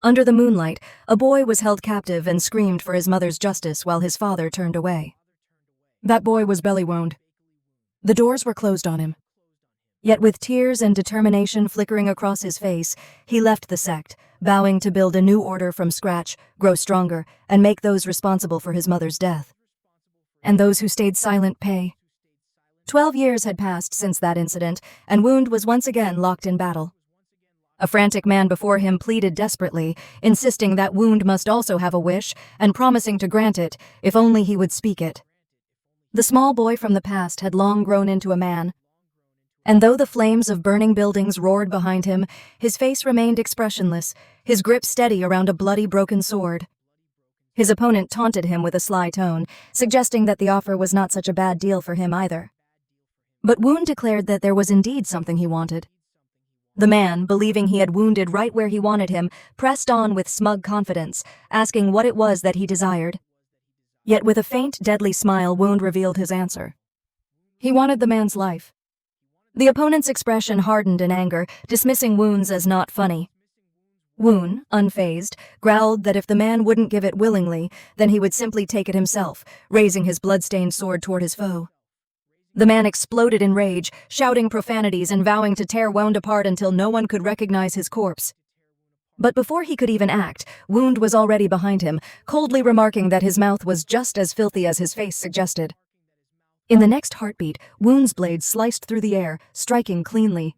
Under the moonlight, a boy was held captive and screamed for his mother's justice while his father turned away. That boy was belly-wound. The doors were closed on him. Yet with tears and determination flickering across his face, he left the sect, vowing to build a new order from scratch, grow stronger, and make those responsible for his mother's death. And those who stayed silent pay. 12 years had passed since that incident, and Wound was once again locked in battle. A frantic man before him pleaded desperately, insisting that Wound must also have a wish, and promising to grant it, if only he would speak it. The small boy from the past had long grown into a man, and though the flames of burning buildings roared behind him, his face remained expressionless, his grip steady around a bloody broken sword. His opponent taunted him with a sly tone, suggesting that the offer was not such a bad deal for him either. But Wound declared that there was indeed something he wanted. The man, believing he had wounded right where he wanted him, pressed on with smug confidence, asking what it was that he desired. Yet with a faint, deadly smile, Wound revealed his answer. He wanted the man's life. The opponent's expression hardened in anger, dismissing Wound's as not funny. Wound, unfazed, growled that if the man wouldn't give it willingly, then he would simply take it himself, raising his blood-stained sword toward his foe. The man exploded in rage, shouting profanities and vowing to tear Wound apart until no one could recognize his corpse. But before he could even act, Wound was already behind him, coldly remarking that his mouth was just as filthy as his face suggested. In the next heartbeat, Wound's blade sliced through the air, striking cleanly.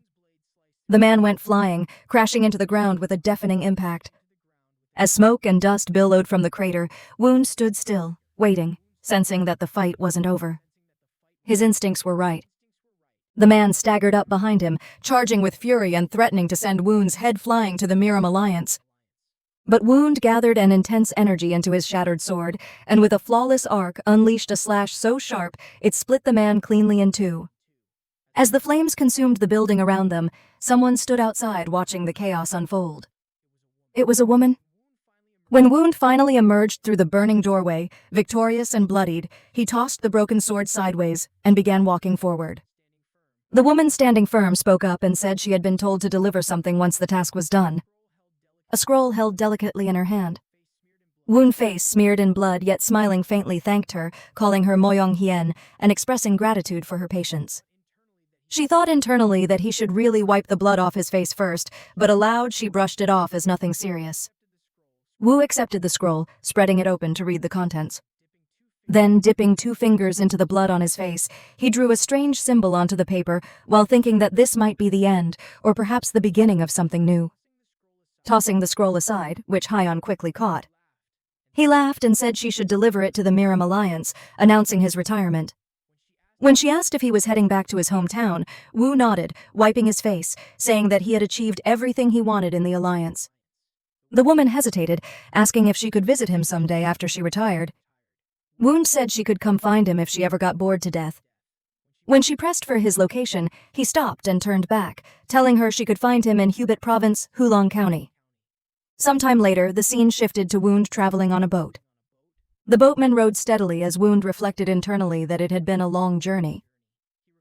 The man went flying, crashing into the ground with a deafening impact. As smoke and dust billowed from the crater, Wound stood still, waiting, sensing that the fight wasn't over. His instincts were right. The man staggered up behind him, charging with fury and threatening to send Wound's head flying to the Miram Alliance. But Wound gathered an intense energy into his shattered sword, and with a flawless arc unleashed a slash so sharp it split the man cleanly in two. As the flames consumed the building around them, someone stood outside watching the chaos unfold. It was a woman. When Wound finally emerged through the burning doorway, victorious and bloodied, he tossed the broken sword sideways and began walking forward. The woman standing firm spoke up and said she had been told to deliver something once the task was done. A scroll held delicately in her hand. Wound face smeared in blood yet smiling faintly thanked her, calling her Moyong Hien and expressing gratitude for her patience. She thought internally that he should really wipe the blood off his face first, but aloud she brushed it off as nothing serious. Wu accepted the scroll, spreading it open to read the contents. Then, dipping 2 fingers into the blood on his face, he drew a strange symbol onto the paper while thinking that this might be the end, or perhaps the beginning of something new. Tossing the scroll aside, which Hyon quickly caught, he laughed and said she should deliver it to the Miram Alliance, announcing his retirement. When she asked if he was heading back to his hometown, Wu nodded, wiping his face, saying that he had achieved everything he wanted in the Alliance. The woman hesitated, asking if she could visit him someday after she retired. Wound said she could come find him if she ever got bored to death. When she pressed for his location, he stopped and turned back, telling her she could find him in Hubei Province, Hulong County. Sometime later, the scene shifted to Wound traveling on a boat. The boatman rowed steadily as Wound reflected internally that it had been a long journey.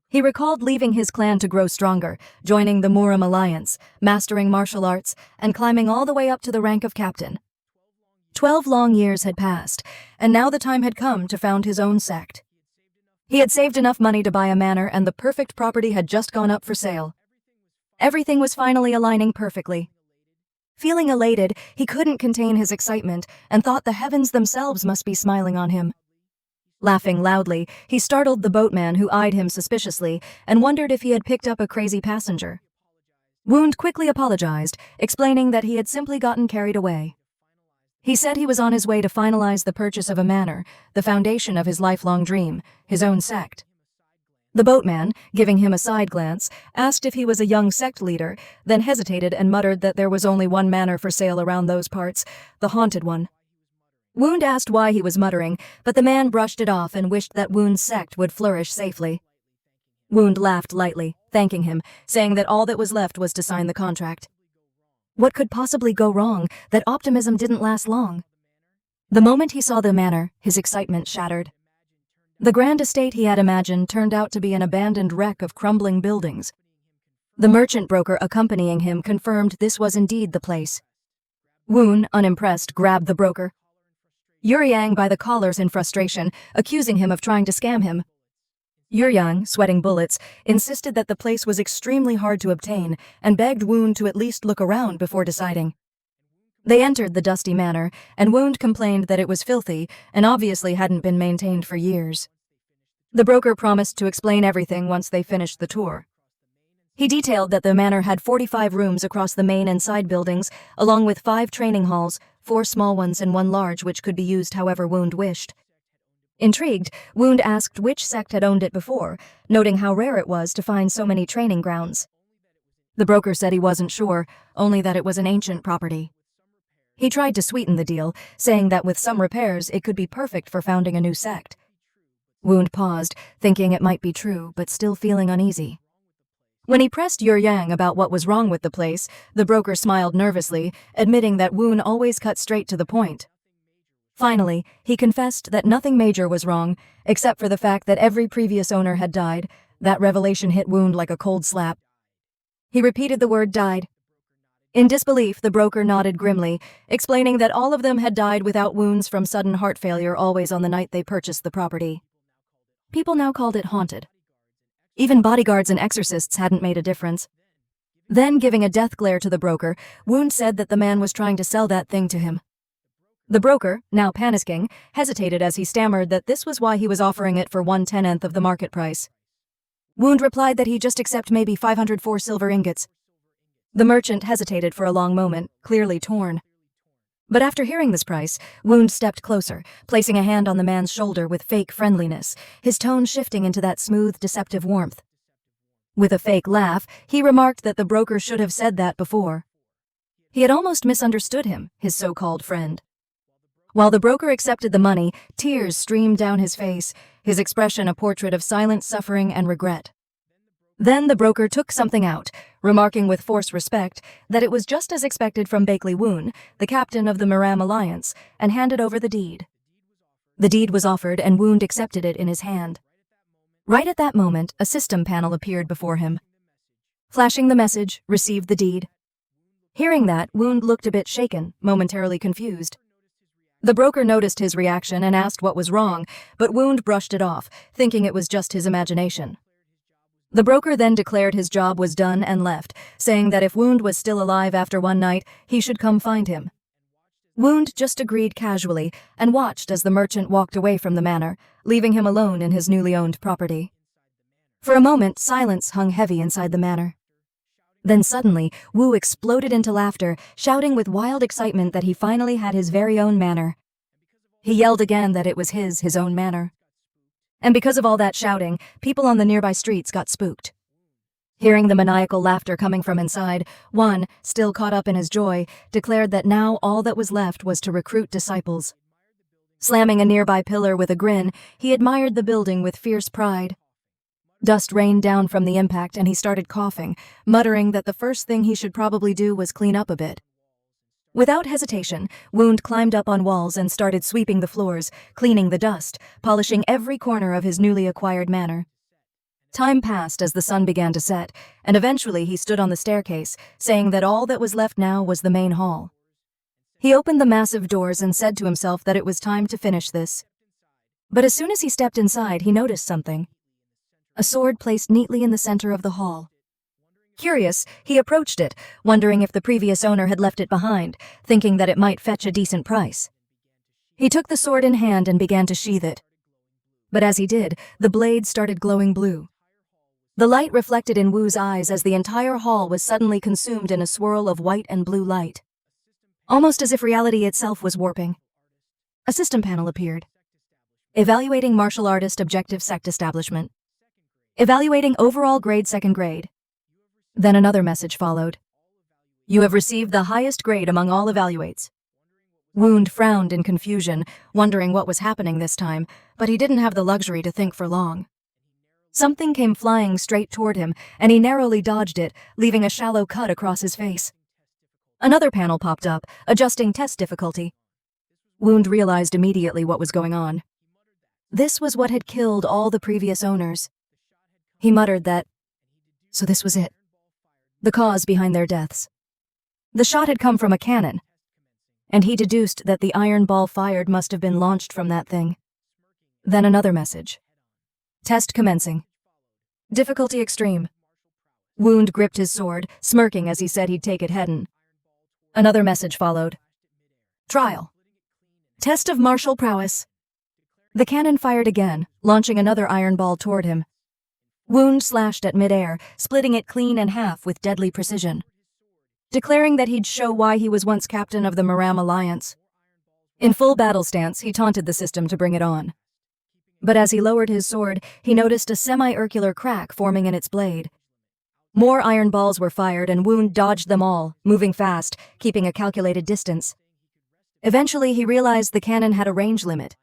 He recalled leaving his clan to grow stronger, joining the Miram Alliance, mastering martial arts, and climbing all the way up to the rank of captain. 12 long years had passed, and now the time had come to found his own sect. He had saved enough money to buy a manor, and the perfect property had just gone up for sale. Everything was finally aligning perfectly. Feeling elated, he couldn't contain his excitement and thought the heavens themselves must be smiling on him. Laughing loudly, he startled the boatman who eyed him suspiciously and wondered if he had picked up a crazy passenger. Wound quickly apologized, explaining that he had simply gotten carried away. He said he was on his way to finalize the purchase of a manor, the foundation of his lifelong dream, his own sect. The boatman, giving him a side glance, asked if he was a young sect leader, then hesitated and muttered that there was only one manor for sale around those parts, the haunted one. Wound asked why he was muttering, but the man brushed it off and wished that Wound's sect would flourish safely. Wound laughed lightly, thanking him, saying that all that was left was to sign the contract. What could possibly go wrong? That optimism didn't last long. The moment he saw the manor, his excitement shattered. The grand estate he had imagined turned out to be an abandoned wreck of crumbling buildings. The merchant broker accompanying him confirmed this was indeed the place. Woon, unimpressed, grabbed the broker Yuryang by the collars in frustration, accusing him of trying to scam him. Yuryang, sweating bullets, insisted that the place was extremely hard to obtain and begged Woon to at least look around before deciding. They entered the dusty manor, and Woon complained that it was filthy and obviously hadn't been maintained for years. The broker promised to explain everything once they finished the tour. He detailed that the manor had 45 rooms across the main and side buildings, along with 5 training halls, 4 small ones and 1 large which could be used however Woon wished. Intrigued, Woon asked which sect had owned it before, noting how rare it was to find so many training grounds. The broker said he wasn't sure, only that it was an ancient property. He tried to sweeten the deal, saying that with some repairs it could be perfect for founding a new sect. Woon paused, thinking it might be true, but still feeling uneasy. When he pressed Yuryang about what was wrong with the place, the broker smiled nervously, admitting that Woon always cut straight to the point. Finally, he confessed that nothing major was wrong, except for the fact that every previous owner had died. That revelation hit Woon like a cold slap. He repeated the word died. In disbelief, the broker nodded grimly, explaining that all of them had died without wounds from sudden heart failure always on the night they purchased the property. People now called it haunted. Even bodyguards and exorcists hadn't made a difference. Then, giving a death glare to the broker, Woon said that the man was trying to sell that thing to him. The broker, now panicking, hesitated as he stammered that this was why he was offering it for 1/10th of the market price. Woon replied that he'd just accept maybe 504 silver ingots. The merchant hesitated for a long moment, clearly torn. But after hearing this price, Woon stepped closer, placing a hand on the man's shoulder with fake friendliness, his tone shifting into that smooth, deceptive warmth. With a fake laugh, he remarked that the broker should have said that before. He had almost misunderstood him, his so-called friend. While the broker accepted the money, tears streamed down his face, his expression a portrait of silent suffering and regret. Then the broker took something out, remarking with forced respect that it was just as expected from Bakley Woon, the captain of the Maram Alliance, and handed over the deed. The deed was offered and Woon accepted it in his hand. Right at that moment, a system panel appeared before him. Flashing the message, "Received the deed." Hearing that, Woon looked a bit shaken, momentarily confused. The broker noticed his reaction and asked what was wrong, but Woon brushed it off, thinking it was just his imagination. The broker then declared his job was done and left, saying that if Woon was still alive after one night, he should come find him. Woon just agreed casually and watched as the merchant walked away from the manor, leaving him alone in his newly owned property. For a moment, silence hung heavy inside the manor. Then suddenly, Wu exploded into laughter, shouting with wild excitement that he finally had his very own manor. He yelled again that it was his own manor. And because of all that shouting, people on the nearby streets got spooked. Hearing the maniacal laughter coming from inside, one, still caught up in his joy, declared that now all that was left was to recruit disciples. Slamming a nearby pillar with a grin, he admired the building with fierce pride. Dust rained down from the impact and he started coughing, muttering that the first thing he should probably do was clean up a bit. Without hesitation, Woon climbed up on walls and started sweeping the floors, cleaning the dust, polishing every corner of his newly acquired manor. Time passed as the sun began to set, and eventually he stood on the staircase, saying that all that was left now was the main hall. He opened the massive doors and said to himself that it was time to finish this. But as soon as he stepped inside, he noticed something. A sword placed neatly in the center of the hall. Curious, he approached it, wondering if the previous owner had left it behind, thinking that it might fetch a decent price. He took the sword in hand and began to sheath it. But as he did, the blade started glowing blue. The light reflected in Wu's eyes as the entire hall was suddenly consumed in a swirl of white and blue light. Almost as if reality itself was warping. A system panel appeared. Evaluating martial artist objective sect establishment. Evaluating overall grade 2nd grade. Then another message followed. You have received the highest grade among all evaluates. Wound frowned in confusion, wondering what was happening this time, but he didn't have the luxury to think for long. Something came flying straight toward him, and he narrowly dodged it, leaving a shallow cut across his face. Another panel popped up, adjusting test difficulty. Wound realized immediately what was going on. This was what had killed all the previous owners. He muttered that, so this was it. The cause behind their deaths. The shot had come from a cannon. and he deduced that the iron ball fired must have been launched from that thing. Then another message. Test commencing. Difficulty extreme. Wound gripped his sword, smirking as he said he'd take it head-on. Another message followed. Trial. Test of martial prowess. The cannon fired again, launching another iron ball toward him. Wound slashed at midair, splitting it clean in half with deadly precision, declaring that he'd show why he was once captain of the Maram Alliance. In full battle stance, he taunted the system to bring it on. But as he lowered his sword, he noticed a semi-circular crack forming in its blade. More iron balls were fired and Wound dodged them all, moving fast, keeping a calculated distance. Eventually, he realized the cannon had a range limit.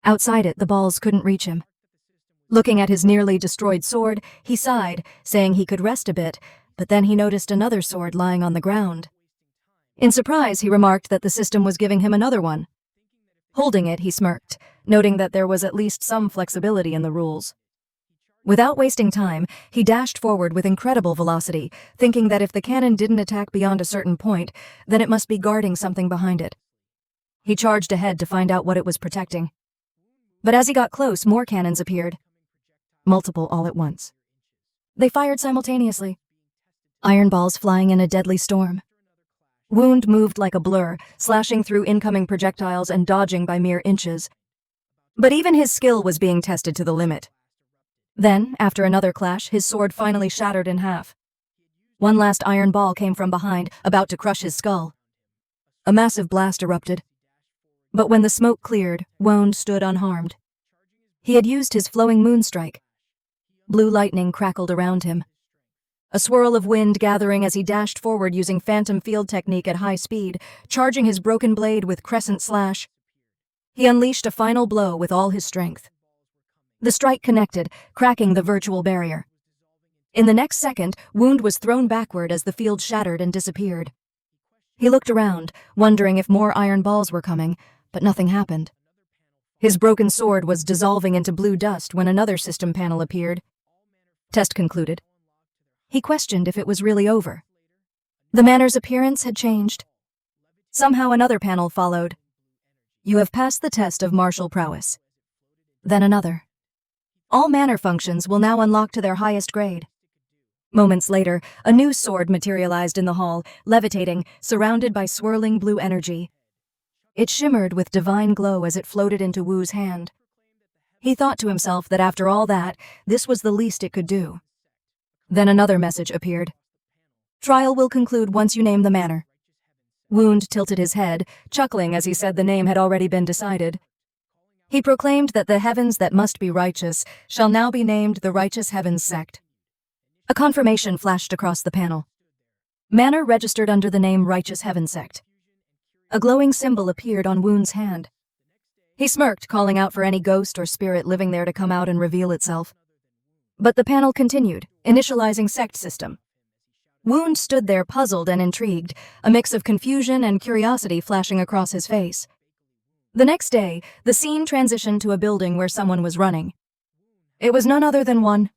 Outside it, the balls couldn't reach him. Looking at his nearly destroyed sword, he sighed, saying he could rest a bit, but then he noticed another sword lying on the ground. In surprise, he remarked that the system was giving him another one. Holding it, he smirked, noting that there was at least some flexibility in the rules. Without wasting time, he dashed forward with incredible velocity, thinking that if the cannon didn't attack beyond a certain point, then it must be guarding something behind it. He charged ahead to find out what it was protecting. But as he got close, more cannons appeared. Multiple all at once. They fired simultaneously. Iron balls flying in a deadly storm. Wound moved like a blur, slashing through incoming projectiles and dodging by mere inches. But even his skill was being tested to the limit. Then, after another clash, his sword finally shattered in half. One last iron ball came from behind, about to crush his skull. A massive blast erupted. But when the smoke cleared, Wound stood unharmed. He had used his flowing moonstrike. Blue lightning crackled around him. A swirl of wind gathering as he dashed forward using phantom field technique at high speed, charging his broken blade with crescent slash. He unleashed a final blow with all his strength. The strike connected, cracking the virtual barrier. In the next second, Wound was thrown backward as the field shattered and disappeared. He looked around, wondering if more iron balls were coming, but nothing happened. His broken sword was dissolving into blue dust when another system panel appeared. Test concluded. He questioned if it was really over. The manor's appearance had changed. Somehow another panel followed. You have passed the test of martial prowess. Then another. All manor functions will now unlock to their highest grade. Moments later, a new sword materialized in the hall, levitating, surrounded by swirling blue energy. It shimmered with divine glow as it floated into Wu's hand. He thought to himself that after all that, this was the least it could do. Then another message appeared. Trial will conclude once you name the manor. Wound tilted his head, chuckling as he said the name had already been decided. He proclaimed that the heavens that must be righteous shall now be named the Righteous Heaven Sect. A confirmation flashed across the panel. Manor registered under the name Righteous Heaven Sect. A glowing symbol appeared on Wound's hand. He smirked, calling out for any ghost or spirit living there to come out and reveal itself. But the panel continued, initializing sect system. Wound stood there puzzled and intrigued, a mix of confusion and curiosity flashing across his face. The next day, the scene transitioned to a building where someone was running. It was none other than one.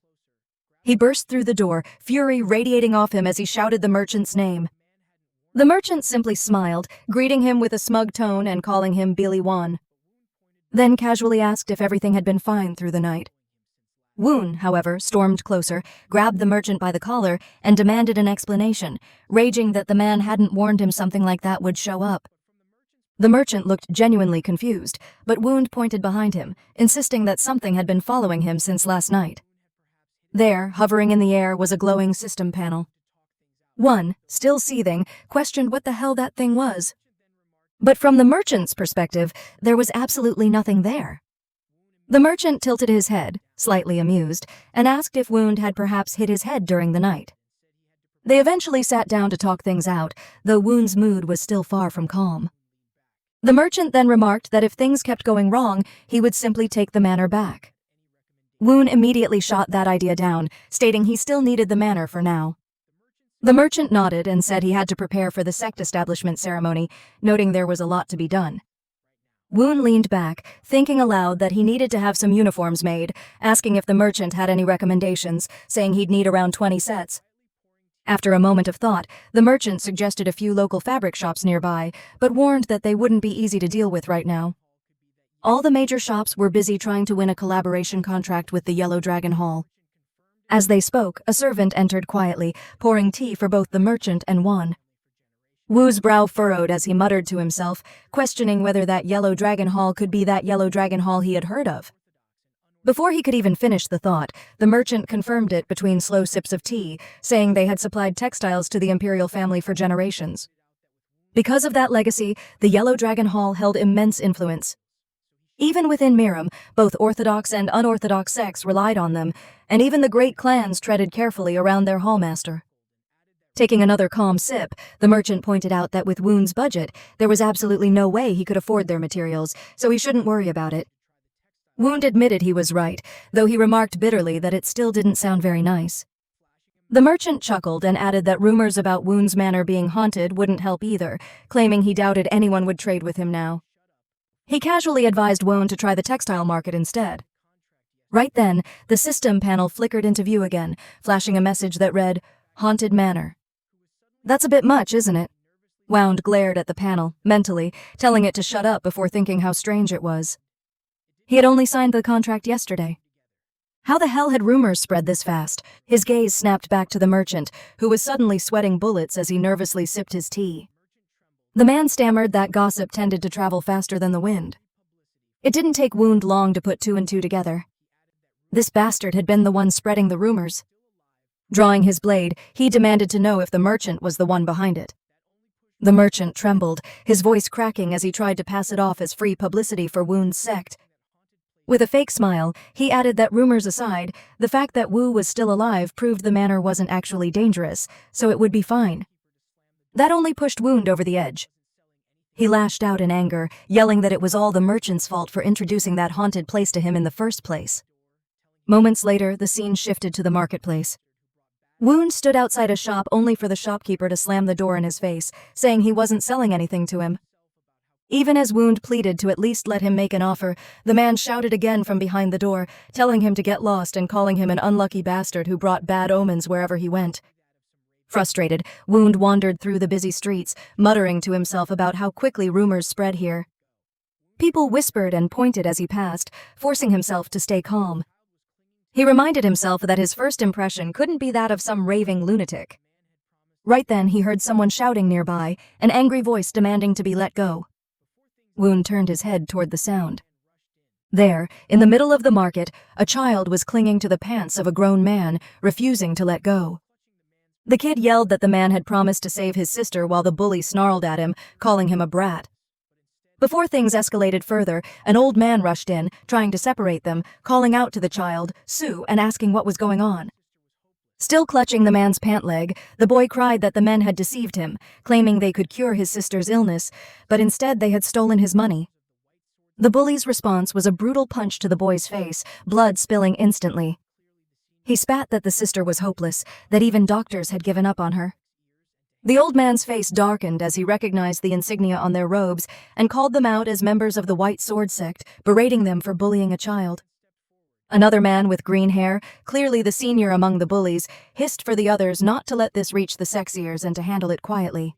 He burst through the door, fury radiating off him as he shouted the merchant's name. The merchant simply smiled, greeting him with a smug tone and calling him Billy Wan. Then casually asked if everything had been fine through the night. Woon, however, stormed closer, grabbed the merchant by the collar, and demanded an explanation, raging that the man hadn't warned him something like that would show up. The merchant looked genuinely confused, but Wound pointed behind him, insisting that something had been following him since last night. There, hovering in the air, was a glowing system panel. One, still seething, questioned what the hell that thing was. But from the merchant's perspective, there was absolutely nothing there. The merchant tilted his head, slightly amused, and asked if Wound had perhaps hit his head during the night. They eventually sat down to talk things out, though Wound's mood was still far from calm. The merchant then remarked that if things kept going wrong, he would simply take the manor back. Wound immediately shot that idea down, stating he still needed the manor for now. The merchant nodded and said he had to prepare for the sect establishment ceremony, noting there was a lot to be done. Wound leaned back, thinking aloud that he needed to have some uniforms made, asking if the merchant had any recommendations, saying he'd need around 20 sets. After a moment of thought, the merchant suggested a few local fabric shops nearby, but warned that they wouldn't be easy to deal with right now. All the major shops were busy trying to win a collaboration contract with the Yellow Dragon Hall. As they spoke, a servant entered quietly, pouring tea for both the merchant and Wan. Wu's brow furrowed as he muttered to himself, questioning whether that Yellow Dragon Hall could be that Yellow Dragon Hall he had heard of. Before he could even finish the thought, the merchant confirmed it between slow sips of tea, saying they had supplied textiles to the imperial family for generations. Because of that legacy, the Yellow Dragon Hall held immense influence. Even within Miram, both orthodox and unorthodox sects relied on them, and even the great clans treaded carefully around their hallmaster. Taking another calm sip, the merchant pointed out that with Woon's budget, there was absolutely no way he could afford their materials, so he shouldn't worry about it. Woon admitted he was right, though he remarked bitterly that it still didn't sound very nice. The merchant chuckled and added that rumors about Woon's manor being haunted wouldn't help either, claiming he doubted anyone would trade with him now. He casually advised Woon to try the textile market instead. Right then, the system panel flickered into view again, flashing a message that read, "Haunted Manor." "That's a bit much, isn't it?" Wound glared at the panel, mentally, telling it to shut up before thinking how strange it was. He had only signed the contract yesterday. How the hell had rumors spread this fast? His gaze snapped back to the merchant, who was suddenly sweating bullets as he nervously sipped his tea. The man stammered that gossip tended to travel faster than the wind. It didn't take Wound long to put two and two together. This bastard had been the one spreading the rumors. Drawing his blade, he demanded to know if the merchant was the one behind it. The merchant trembled, his voice cracking as he tried to pass it off as free publicity for Wound's sect. With a fake smile, he added that rumors aside, the fact that Wu was still alive proved the manor wasn't actually dangerous, so it would be fine. That only pushed Wound over the edge. He lashed out in anger, yelling that it was all the merchant's fault for introducing that haunted place to him in the first place. Moments later, the scene shifted to the marketplace. Wound stood outside a shop only for the shopkeeper to slam the door in his face, saying he wasn't selling anything to him. Even as Wound pleaded to at least let him make an offer, the man shouted again from behind the door, telling him to get lost and calling him an unlucky bastard who brought bad omens wherever he went. Frustrated, Wound wandered through the busy streets, muttering to himself about how quickly rumors spread here. People whispered and pointed as he passed, forcing himself to stay calm. He reminded himself that his first impression couldn't be that of some raving lunatic. Right then he heard someone shouting nearby, an angry voice demanding to be let go. Wound turned his head toward the sound. There, in the middle of the market, a child was clinging to the pants of a grown man, refusing to let go. The kid yelled that the man had promised to save his sister while the bully snarled at him, calling him a brat. Before things escalated further, an old man rushed in, trying to separate them, calling out to the child, Sue, and asking what was going on. Still clutching the man's pant leg, the boy cried that the men had deceived him, claiming they could cure his sister's illness, but instead they had stolen his money. The bully's response was a brutal punch to the boy's face, blood spilling instantly. He spat that the sister was hopeless, that even doctors had given up on her. The old man's face darkened as he recognized the insignia on their robes and called them out as members of the White Sword Sect, berating them for bullying a child. Another man with green hair, clearly the senior among the bullies, hissed for the others not to let this reach the sect's ears and to handle it quietly.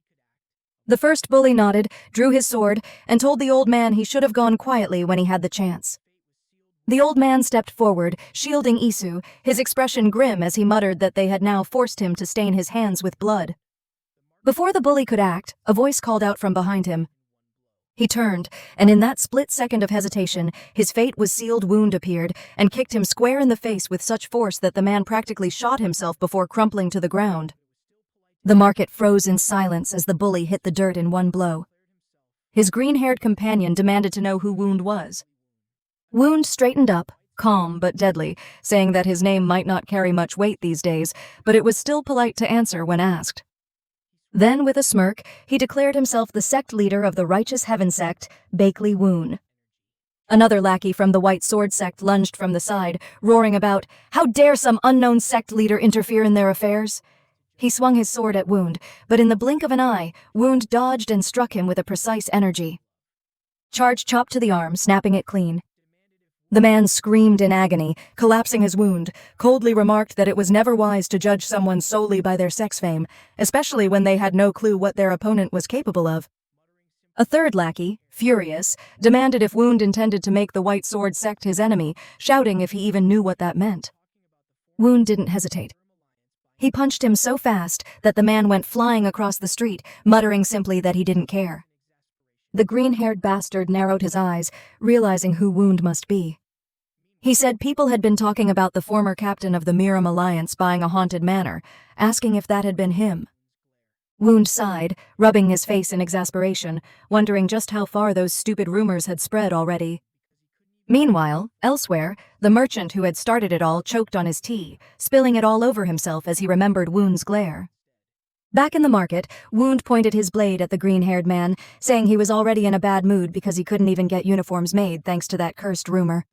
The first bully nodded, drew his sword, and told the old man he should have gone quietly when he had the chance. The old man stepped forward, shielding Isu, his expression grim as he muttered that they had now forced him to stain his hands with blood. Before the bully could act, a voice called out from behind him. He turned, and in that split second of hesitation, his fate was sealed. Wound appeared, and kicked him square in the face with such force that the man practically shot himself before crumpling to the ground. The market froze in silence as the bully hit the dirt in one blow. His green-haired companion demanded to know who Wound was. Wound straightened up, calm but deadly, saying that his name might not carry much weight these days, but it was still polite to answer when asked. Then, with a smirk, he declared himself the sect leader of the Righteous Heaven Sect, Bakley Woon. Another lackey from the White Sword Sect lunged from the side, roaring about, "How dare some unknown sect leader interfere in their affairs?" He swung his sword at Wound, but in the blink of an eye, Wound dodged and struck him with a precise energy. Charge chopped to the arm, snapping it clean. The man screamed in agony, collapsing his wound, coldly remarked that it was never wise to judge someone solely by their sex fame, especially when they had no clue what their opponent was capable of. A third lackey, furious, demanded if Wound intended to make the White Sword Sect his enemy, shouting if he even knew what that meant. Wound didn't hesitate. He punched him so fast that the man went flying across the street, muttering simply that he didn't care. The green-haired bastard narrowed his eyes, realizing who Wound must be. He said people had been talking about the former captain of the Miram Alliance buying a haunted manor, asking if that had been him. Wound sighed, rubbing his face in exasperation, wondering just how far those stupid rumors had spread already. Meanwhile, elsewhere, the merchant who had started it all choked on his tea, spilling it all over himself as he remembered Wound's glare. Back in the market, Wound pointed his blade at the green-haired man, saying he was already in a bad mood because he couldn't even get uniforms made thanks to that cursed rumor.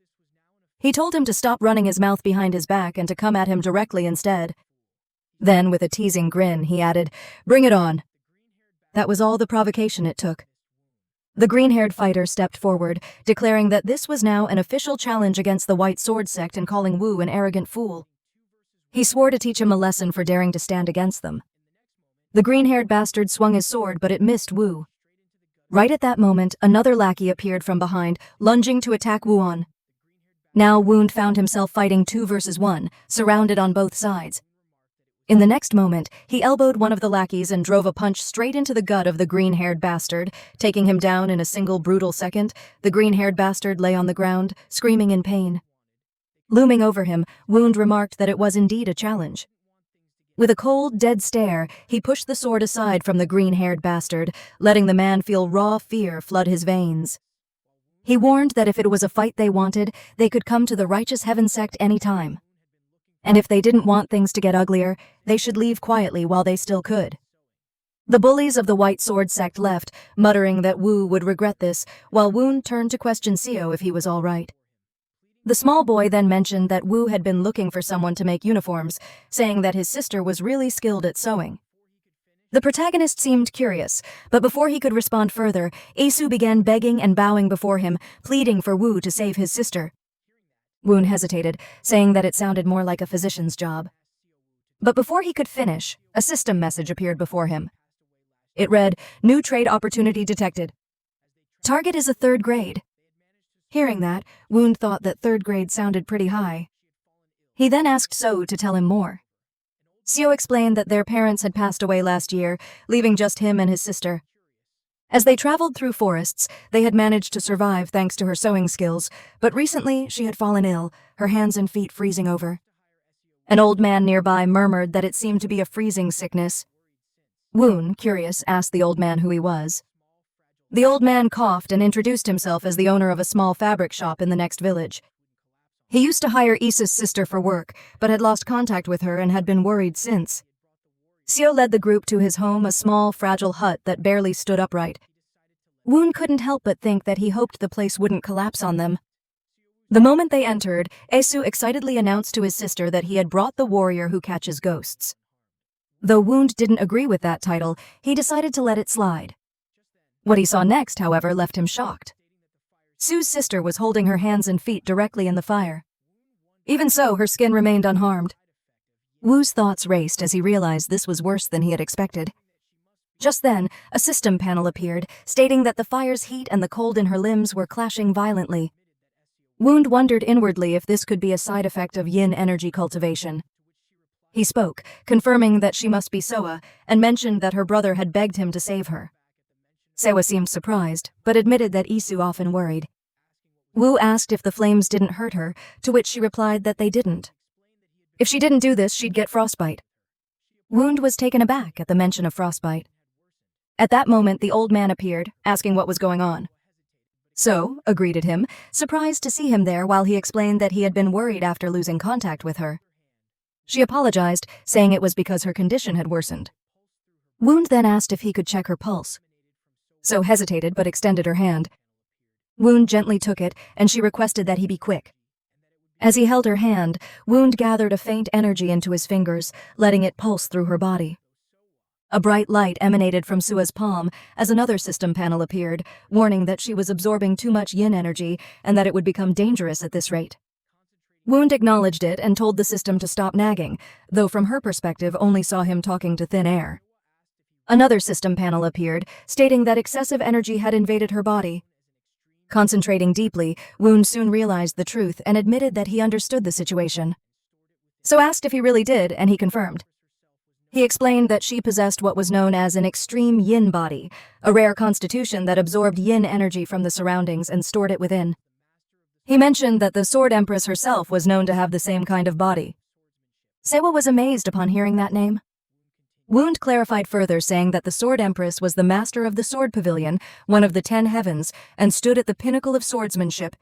He told him to stop running his mouth behind his back and to come at him directly instead. Then, with a teasing grin, he added, "Bring it on." That was all the provocation it took. The green-haired fighter stepped forward, declaring that this was now an official challenge against the White Sword Sect and calling Wu an arrogant fool. He swore to teach him a lesson for daring to stand against them. The green-haired bastard swung his sword, but it missed Wu. Right at that moment, another lackey appeared from behind, lunging to attack Wuon. Now Wound found himself fighting 2 versus 1, surrounded on both sides. In the next moment, he elbowed one of the lackeys and drove a punch straight into the gut of the green-haired bastard, taking him down in a single brutal second. The green-haired bastard lay on the ground, screaming in pain. Looming over him, Wound remarked that it was indeed a challenge. With a cold, dead stare, he pushed the sword aside from the green-haired bastard, letting the man feel raw fear flood his veins. He warned that if it was a fight they wanted, they could come to the Righteous Heaven Sect any time. And if they didn't want things to get uglier, they should leave quietly while they still could. The bullies of the White Sword Sect left, muttering that Wu would regret this, while Wound turned to question Seo if he was all right. The small boy then mentioned that Wu had been looking for someone to make uniforms, saying that his sister was really skilled at sewing. The protagonist seemed curious, but before he could respond further, Asu began begging and bowing before him, pleading for Wu to save his sister. Wound hesitated, saying that it sounded more like a physician's job. But before he could finish, a system message appeared before him. It read, "New trade opportunity detected. Target is a 3rd grade." Hearing that, Wound thought that 3rd grade sounded pretty high. He then asked So to tell him more. Seo explained that their parents had passed away last year, leaving just him and his sister. As they traveled through forests, they had managed to survive thanks to her sewing skills, but recently she had fallen ill, her hands and feet freezing over. An old man nearby murmured that it seemed to be a freezing sickness. Woon, curious, asked the old man who he was. The old man coughed and introduced himself as the owner of a small fabric shop in the next village. He used to hire Isa's sister for work, but had lost contact with her and had been worried since. Seo led the group to his home, a small, fragile hut that barely stood upright. Woon couldn't help but think that he hoped the place wouldn't collapse on them. The moment they entered, Asu excitedly announced to his sister that he had brought the warrior who catches ghosts. Though Wound didn't agree with that title, he decided to let it slide. What he saw next, however, left him shocked. Sue's sister was holding her hands and feet directly in the fire. Even so, her skin remained unharmed. Wu's thoughts raced as he realized this was worse than he had expected. Just then, a system panel appeared, stating that the fire's heat and the cold in her limbs were clashing violently. Wound wondered inwardly if this could be a side effect of yin energy cultivation. He spoke, confirming that she must be Soa, and mentioned that her brother had begged him to save her. Sewa seemed surprised, but admitted that Isu often worried. Wu asked if the flames didn't hurt her, to which she replied that they didn't. If she didn't do this, she'd get frostbite. Wound was taken aback at the mention of frostbite. At that moment, the old man appeared, asking what was going on. So, greeted him, surprised to see him there while he explained that he had been worried after losing contact with her. She apologized, saying it was because her condition had worsened. Wound then asked if he could check her pulse. So hesitated but extended her hand. Wound gently took it, and she requested that he be quick. As he held her hand, Wound gathered a faint energy into his fingers, letting it pulse through her body. A bright light emanated from Sua's palm as another system panel appeared, warning that she was absorbing too much yin energy and that it would become dangerous at this rate. Wound acknowledged it and told the system to stop nagging, though from her perspective only saw him talking to thin air. Another system panel appeared, stating that excessive energy had invaded her body. Concentrating deeply, Wound soon realized the truth and admitted that he understood the situation. So asked if he really did, and he confirmed. He explained that she possessed what was known as an extreme yin body, a rare constitution that absorbed yin energy from the surroundings and stored it within. He mentioned that the Sword Empress herself was known to have the same kind of body. Sewa was amazed upon hearing that name. Wound clarified further, saying that the Sword Empress was the master of the Sword Pavilion, one of the 10 heavens, and stood at the pinnacle of swordsmanship.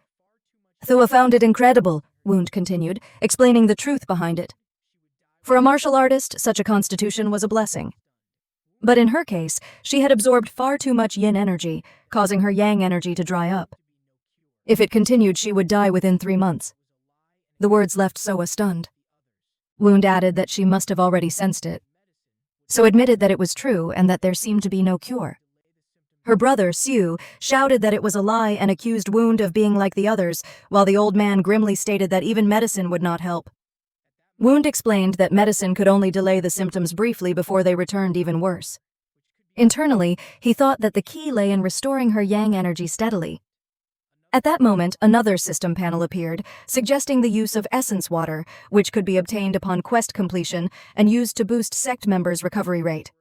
Thua found it incredible, Wound continued, explaining the truth behind it. For a martial artist, such a constitution was a blessing. But in her case, she had absorbed far too much yin energy, causing her yang energy to dry up. If it continued, she would die within 3 months. The words left Sewa stunned. Wound added that she must have already sensed it. So admitted that it was true and that there seemed to be no cure. Her brother, Siu, shouted that it was a lie and accused Wound of being like the others, while the old man grimly stated that even medicine would not help. Wound explained that medicine could only delay the symptoms briefly before they returned even worse. Internally, he thought that the key lay in restoring her yang energy steadily. At that moment, another system panel appeared, suggesting the use of essence water, which could be obtained upon quest completion and used to boost sect members' recovery rate.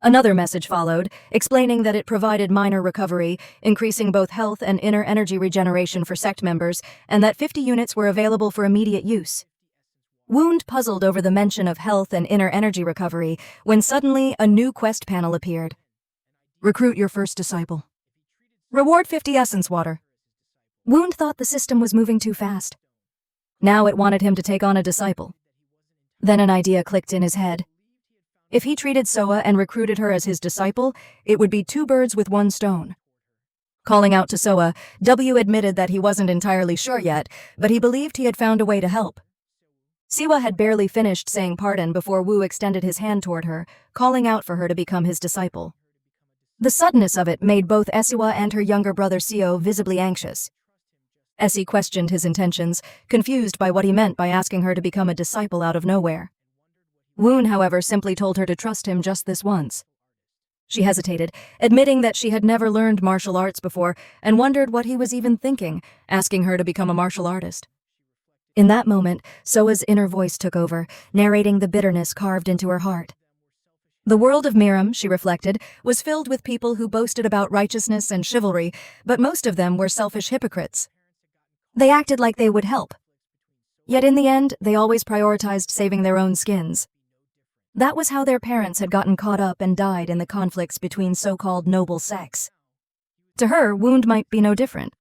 Another message followed, explaining that it provided minor recovery, increasing both health and inner energy regeneration for sect members, and that 50 units were available for immediate use. Wound puzzled over the mention of health and inner energy recovery when suddenly a new quest panel appeared. Recruit your first disciple. Reward 50 essence water. Wound thought the system was moving too fast. Now it wanted him to take on a disciple. Then an idea clicked in his head. If he treated Sewa and recruited her as his disciple, it would be 2 birds with 1 stone. Calling out to Sewa, W admitted that he wasn't entirely sure yet, but he believed he had found a way to help. Siwa had barely finished saying pardon before Wu extended his hand toward her, calling out for her to become his disciple. The suddenness of it made both Siwa and her younger brother Seo visibly anxious. Essie questioned his intentions, confused by what he meant by asking her to become a disciple out of nowhere. Woon, however, simply told her to trust him just this once. She hesitated, admitting that she had never learned martial arts before and wondered what he was even thinking, asking her to become a martial artist. In that moment, Soa's inner voice took over, narrating the bitterness carved into her heart. The world of Miram, she reflected, was filled with people who boasted about righteousness and chivalry, but most of them were selfish hypocrites. They acted like they would help. Yet in the end, they always prioritized saving their own skins. That was how their parents had gotten caught up and died in the conflicts between so-called noble sects. To her, Wound might be no different.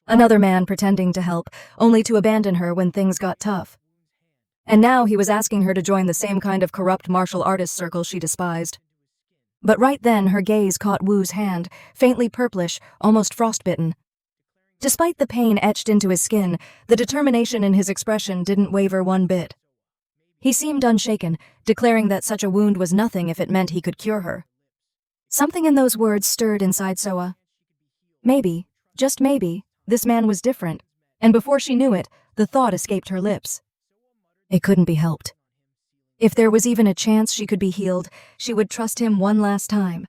Another man pretending to help, only to abandon her when things got tough. And now he was asking her to join the same kind of corrupt martial artist circle she despised. But right then her gaze caught Wu's hand, faintly purplish, almost frostbitten. Despite the pain etched into his skin, the determination in his expression didn't waver one bit. He seemed unshaken, declaring that such a wound was nothing if it meant he could cure her. Something in those words stirred inside Soa. Maybe, just maybe, this man was different, and before she knew it, the thought escaped her lips. It couldn't be helped. If there was even a chance she could be healed, she would trust him one last time.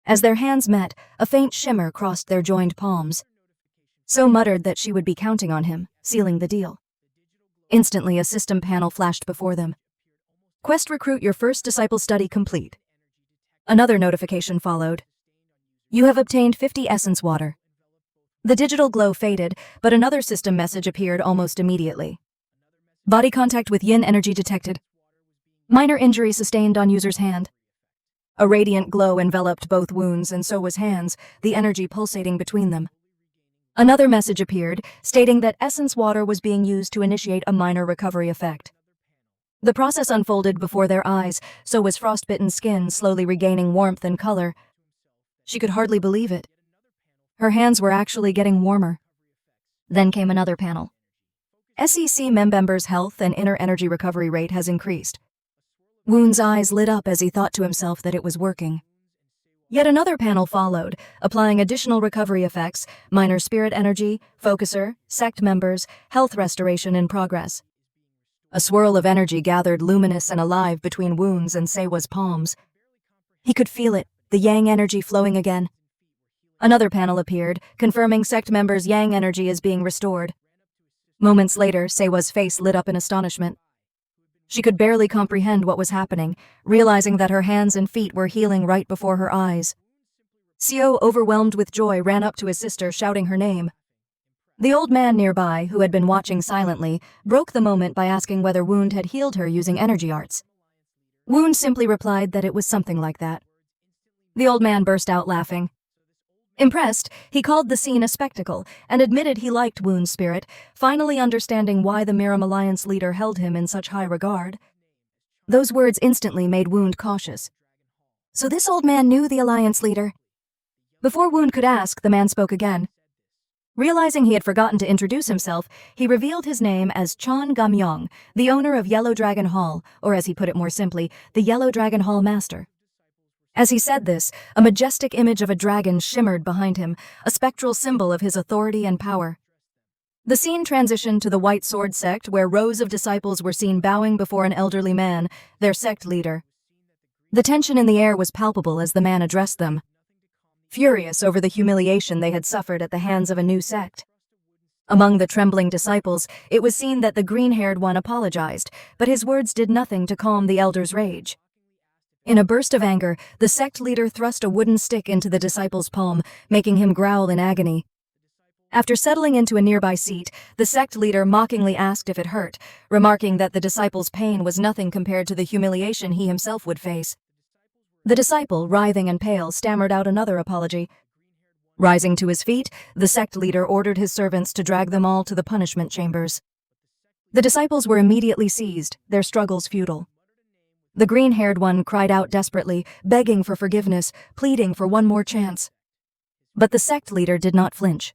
As their hands met, a faint shimmer crossed their joined palms. So muttered that she would be counting on him, sealing the deal. Instantly, a system panel flashed before them. Quest recruit your first disciple study complete. Another notification followed. You have obtained 50 essence water. The digital glow faded, but another system message appeared almost immediately. Body contact with yin energy detected. Minor injury sustained on user's hand. A radiant glow enveloped both wounds and Soa's hands, the energy pulsating between them. Another message appeared, stating that essence water was being used to initiate a minor recovery effect. The process unfolded before their eyes, Soa's frostbitten skin slowly regaining warmth and color. She could hardly believe it. Her hands were actually getting warmer. Then came another panel. SEC members' health and inner energy recovery rate has increased. Woon's eyes lit up as he thought to himself that it was working. Yet another panel followed, applying additional recovery effects, minor spirit energy, focuser, sect members, health restoration in progress. A swirl of energy gathered luminous and alive between Woon's and Sewa's palms. He could feel it, the yang energy flowing again. Another panel appeared, confirming sect members' yang energy is being restored. Moments later, Sewa's face lit up in astonishment. She could barely comprehend what was happening, realizing that her hands and feet were healing right before her eyes. Seo, overwhelmed with joy, ran up to his sister, shouting her name. The old man nearby, who had been watching silently, broke the moment by asking whether Wound had healed her using energy arts. Wound simply replied that it was something like that. The old man burst out laughing. Impressed, he called the scene a spectacle and admitted he liked Wound's spirit, finally understanding why the Miram Alliance leader held him in such high regard. Those words instantly made Wound cautious. So this old man knew the Alliance leader? Before Wound could ask, the man spoke again. Realizing he had forgotten to introduce himself, he revealed his name as Chon Gamyong, the owner of Yellow Dragon Hall, or as he put it more simply, the Yellow Dragon Hall Master. As he said this, a majestic image of a dragon shimmered behind him, a spectral symbol of his authority and power. The scene transitioned to the White Sword Sect, where rows of disciples were seen bowing before an elderly man, their sect leader. The tension in the air was palpable as the man addressed them, furious over the humiliation they had suffered at the hands of a new sect. Among the trembling disciples, it was seen that the green-haired one apologized, but his words did nothing to calm the elder's rage. In a burst of anger, the sect leader thrust a wooden stick into the disciple's palm, making him growl in agony. After settling into a nearby seat, the sect leader mockingly asked if it hurt, remarking that the disciple's pain was nothing compared to the humiliation he himself would face. The disciple, writhing and pale, stammered out another apology. Rising to his feet, the sect leader ordered his servants to drag them all to the punishment chambers. The disciples were immediately seized, their struggles futile. The green-haired one cried out desperately, begging for forgiveness, pleading for one more chance. But the sect leader did not flinch.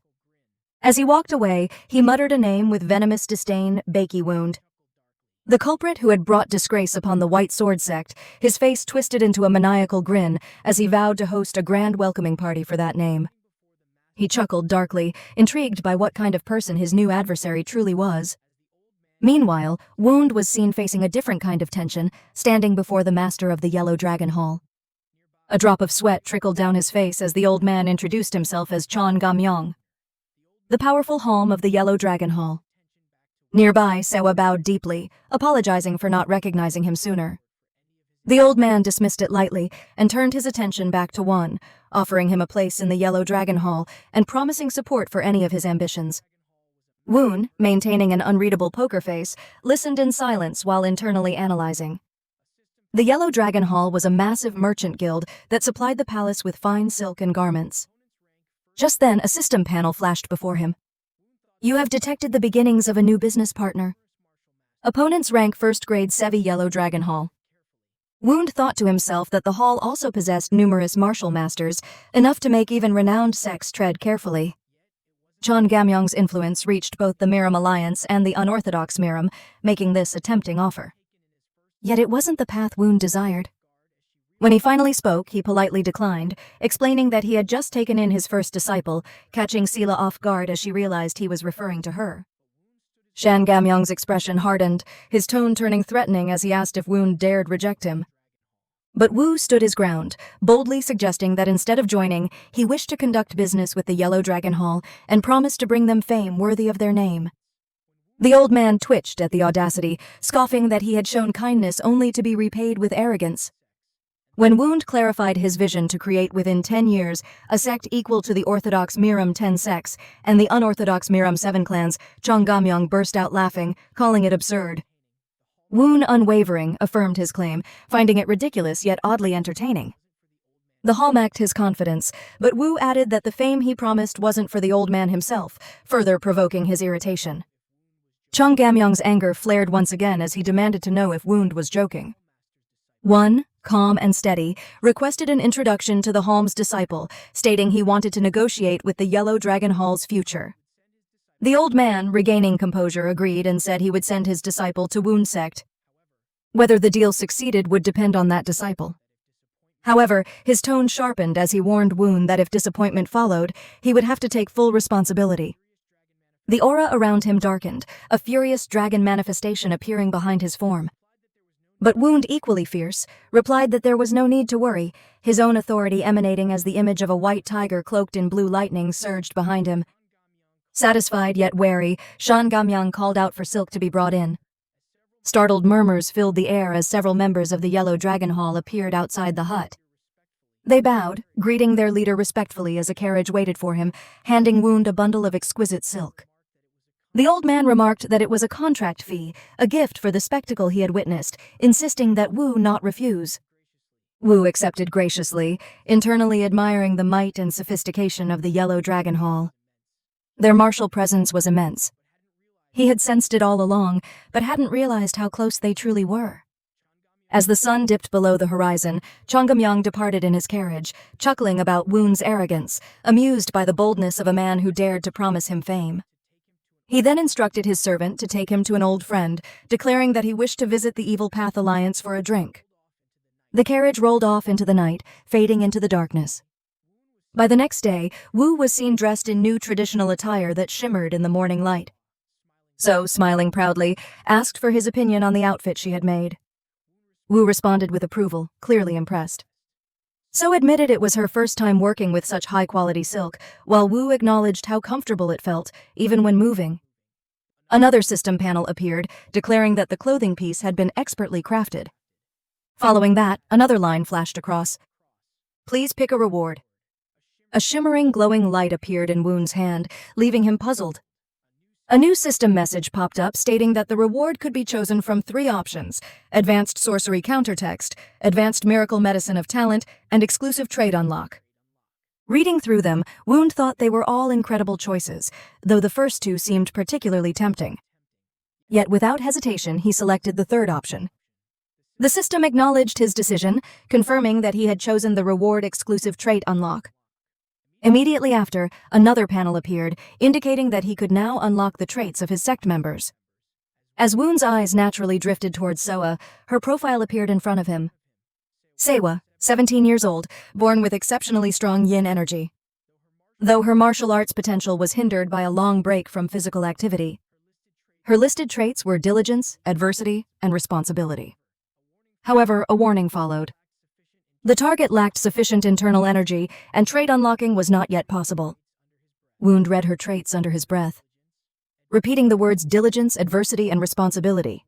As he walked away, he muttered a name with venomous disdain, Bakey Wound. The culprit who had brought disgrace upon the White Sword Sect, his face twisted into a maniacal grin as he vowed to host a grand welcoming party for that name. He chuckled darkly, intrigued by what kind of person his new adversary truly was. Meanwhile, Wound was seen facing a different kind of tension, standing before the master of the Yellow Dragon Hall. A drop of sweat trickled down his face as the old man introduced himself as Chon Gamyong, the powerful Halm of the Yellow Dragon Hall. Nearby, Sewa bowed deeply, apologizing for not recognizing him sooner. The old man dismissed it lightly and turned his attention back to Won, offering him a place in the Yellow Dragon Hall and promising support for any of his ambitions. Woon, maintaining an unreadable poker face, listened in silence while internally analyzing. The Yellow Dragon Hall was a massive merchant guild that supplied the palace with fine silk and garments. Just then, a system panel flashed before him. You have detected the beginnings of a new business partner. Opponents rank first grade Sevi Yellow Dragon Hall. Wound thought to himself that the hall also possessed numerous martial masters, enough to make even renowned sects tread carefully. Chon Gamyong's influence reached both the Miram Alliance and the unorthodox Miram, making this a tempting offer. Yet it wasn't the path Wound desired. When he finally spoke, he politely declined, explaining that he had just taken in his first disciple, catching Sela off guard as she realized he was referring to her. Shan Gamyong's expression hardened, his tone turning threatening as he asked if Wound dared reject him. But Wu stood his ground, boldly suggesting that instead of joining, he wished to conduct business with the Yellow Dragon Hall and promised to bring them fame worthy of their name. The old man twitched at the audacity, scoffing that he had shown kindness only to be repaid with arrogance. When Wound clarified his vision to create within 10 years a sect equal to the orthodox Miram 10 sects and the unorthodox Miram 7 clans, Chon Gamyong burst out laughing, calling it absurd. Woon, unwavering, affirmed his claim, finding it ridiculous yet oddly entertaining. The hall matched his confidence, but Wu added that the fame he promised wasn't for the old man himself, further provoking his irritation. Chon Gamyong's anger flared once again as he demanded to know if Wound was joking. One, calm and steady, requested an introduction to the Halm's disciple, stating he wanted to negotiate with the Yellow Dragon Hall's future. The old man, regaining composure, agreed and said he would send his disciple to Wound Sect. Whether the deal succeeded would depend on that disciple. However, his tone sharpened as he warned Woon that if disappointment followed, he would have to take full responsibility. The aura around him darkened, a furious dragon manifestation appearing behind his form. But Woon, equally fierce, replied that there was no need to worry, his own authority emanating as the image of a white tiger cloaked in blue lightning surged behind him. Satisfied yet wary, Shan Gamyang called out for Silk to be brought in. Startled murmurs filled the air as several members of the Yellow Dragon Hall appeared outside the hut. They bowed, greeting their leader respectfully as a carriage waited for him, handing Woon a bundle of exquisite silk. The old man remarked that it was a contract fee, a gift for the spectacle he had witnessed, insisting that Wu not refuse. Wu accepted graciously, internally admiring the might and sophistication of the Yellow Dragon Hall. Their martial presence was immense. He had sensed it all along, but hadn't realized how close they truly were. As the sun dipped below the horizon, Chongamyang departed in his carriage, chuckling about Woon's arrogance, amused by the boldness of a man who dared to promise him fame. He then instructed his servant to take him to an old friend, declaring that he wished to visit the Evil Path Alliance for a drink. The carriage rolled off into the night, fading into the darkness. By the next day, Wu was seen dressed in new traditional attire that shimmered in the morning light. So, smiling proudly, asked for his opinion on the outfit she had made. Wu responded with approval, clearly impressed. So admitted it was her first time working with such high-quality silk, while Wu acknowledged how comfortable it felt, even when moving. Another system panel appeared, declaring that the clothing piece had been expertly crafted. Following that, another line flashed across. Please pick a reward. A shimmering, glowing light appeared in Woon's hand, leaving him puzzled. A new system message popped up stating that the reward could be chosen from 3 options: Advanced Sorcery Countertext, Advanced Miracle Medicine of Talent, and Exclusive Trade Unlock. Reading through them, Woon thought they were all incredible choices, though the first 2 seemed particularly tempting. Yet without hesitation, he selected the 3rd option. The system acknowledged his decision, confirming that he had chosen the reward Exclusive Trait Unlock. Immediately after, another panel appeared, indicating that he could now unlock the traits of his sect members. As Woon's eyes naturally drifted towards Soa, her profile appeared in front of him. Sewa, 17 years old, born with exceptionally strong yin energy. Though her martial arts potential was hindered by a long break from physical activity. Her listed traits were diligence, adversity, and responsibility. However, a warning followed. The target lacked sufficient internal energy, and trait unlocking was not yet possible. Woon read her traits under his breath, repeating the words diligence, adversity, and responsibility,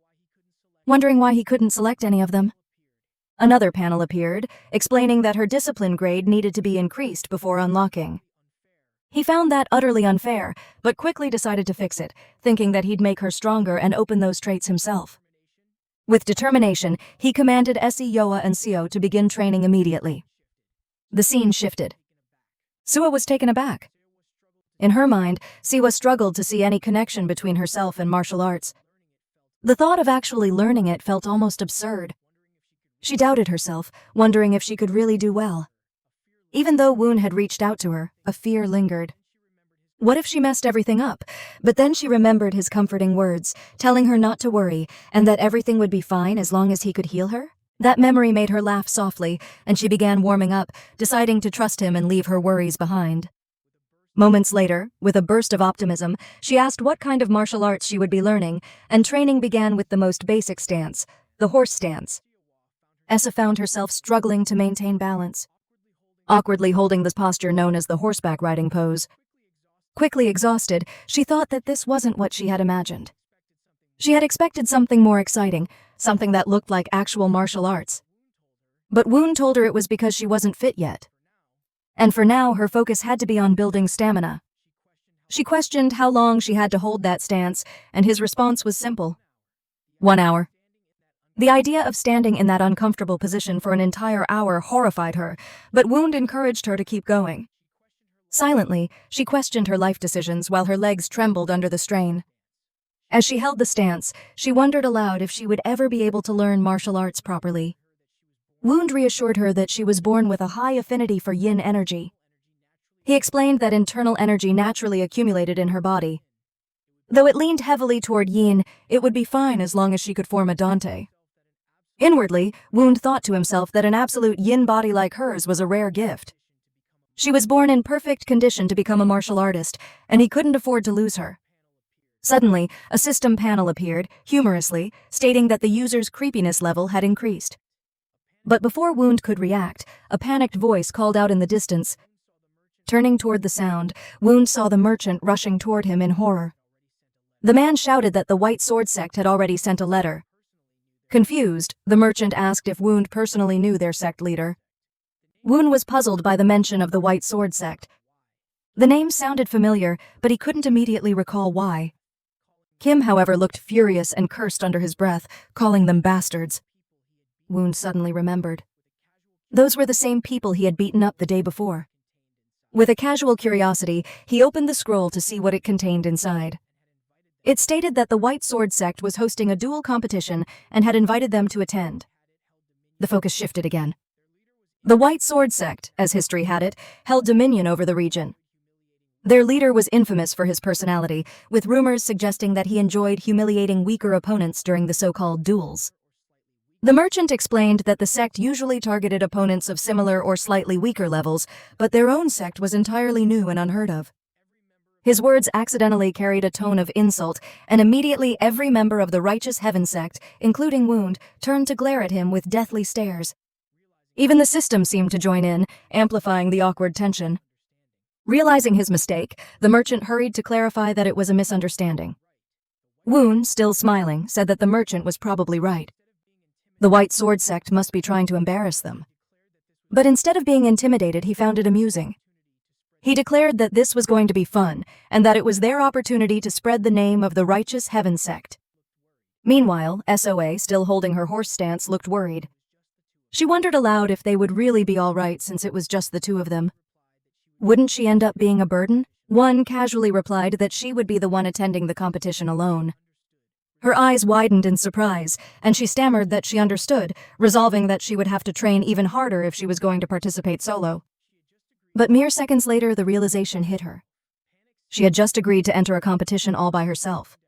wondering why he couldn't select any of them. Another panel appeared, explaining that her discipline grade needed to be increased before unlocking. He found that utterly unfair, but quickly decided to fix it, thinking that he'd make her stronger and open those traits himself. With determination, he commanded Se Yoa and Seo to begin training immediately. The scene shifted. Sua was taken aback. In her mind, Siwa struggled to see any connection between herself and martial arts. The thought of actually learning it felt almost absurd. She doubted herself, wondering if she could really do well. Even though Woon had reached out to her, a fear lingered. What if she messed everything up? But then she remembered his comforting words, telling her not to worry, and that everything would be fine as long as he could heal her. That memory made her laugh softly, and she began warming up, deciding to trust him and leave her worries behind. Moments later, with a burst of optimism, she asked what kind of martial arts she would be learning, and training began with the most basic stance, the horse stance. Essa found herself struggling to maintain balance, awkwardly holding the posture known as the horseback riding pose. Quickly exhausted, she thought that this wasn't what she had imagined. She had expected something more exciting, something that looked like actual martial arts. But Woon told her it was because she wasn't fit yet. And for now, her focus had to be on building stamina. She questioned how long she had to hold that stance, and his response was simple. 1 hour. The idea of standing in that uncomfortable position for an entire hour horrified her, but Woon encouraged her to keep going. Silently, she questioned her life decisions while her legs trembled under the strain. As she held the stance, she wondered aloud if she would ever be able to learn martial arts properly. Woon reassured her that she was born with a high affinity for yin energy. He explained that internal energy naturally accumulated in her body. Though it leaned heavily toward yin, it would be fine as long as she could form a Dante. Inwardly, Wound thought to himself that an absolute yin body like hers was a rare gift. She was born in perfect condition to become a martial artist, and he couldn't afford to lose her. Suddenly, a system panel appeared, humorously, stating that the user's creepiness level had increased. But before Wound could react, a panicked voice called out in the distance. Turning toward the sound, Wound saw the merchant rushing toward him in horror. The man shouted that the White Sword Sect had already sent a letter. Confused, the merchant asked if Wound personally knew their sect leader. Wound was puzzled by the mention of the White Sword Sect. The name sounded familiar, but he couldn't immediately recall why. Kim, however, looked furious and cursed under his breath, calling them bastards. Wound suddenly remembered. Those were the same people he had beaten up the day before. With a casual curiosity, he opened the scroll to see what it contained inside. It stated that the White Sword Sect was hosting a duel competition and had invited them to attend. The focus shifted again. The White Sword Sect, as history had it, held dominion over the region. Their leader was infamous for his personality, with rumors suggesting that he enjoyed humiliating weaker opponents during the so-called duels. The merchant explained that the sect usually targeted opponents of similar or slightly weaker levels, but their own sect was entirely new and unheard of. His words accidentally carried a tone of insult, and immediately every member of the Righteous Heaven Sect, including Wound, turned to glare at him with deathly stares. Even the system seemed to join in, amplifying the awkward tension. Realizing his mistake, the merchant hurried to clarify that it was a misunderstanding. Wound, still smiling, said that the merchant was probably right. The White Sword Sect must be trying to embarrass them. But instead of being intimidated, he found it amusing. He declared that this was going to be fun, and that it was their opportunity to spread the name of the Righteous Heaven Sect. Meanwhile, SOA, still holding her horse stance, looked worried. She wondered aloud if they would really be all right since it was just the two of them. Wouldn't she end up being a burden? One casually replied that she would be the one attending the competition alone. Her eyes widened in surprise, and she stammered that she understood, resolving that she would have to train even harder if she was going to participate solo. But mere seconds later, the realization hit her. She had just agreed to enter a competition all by herself.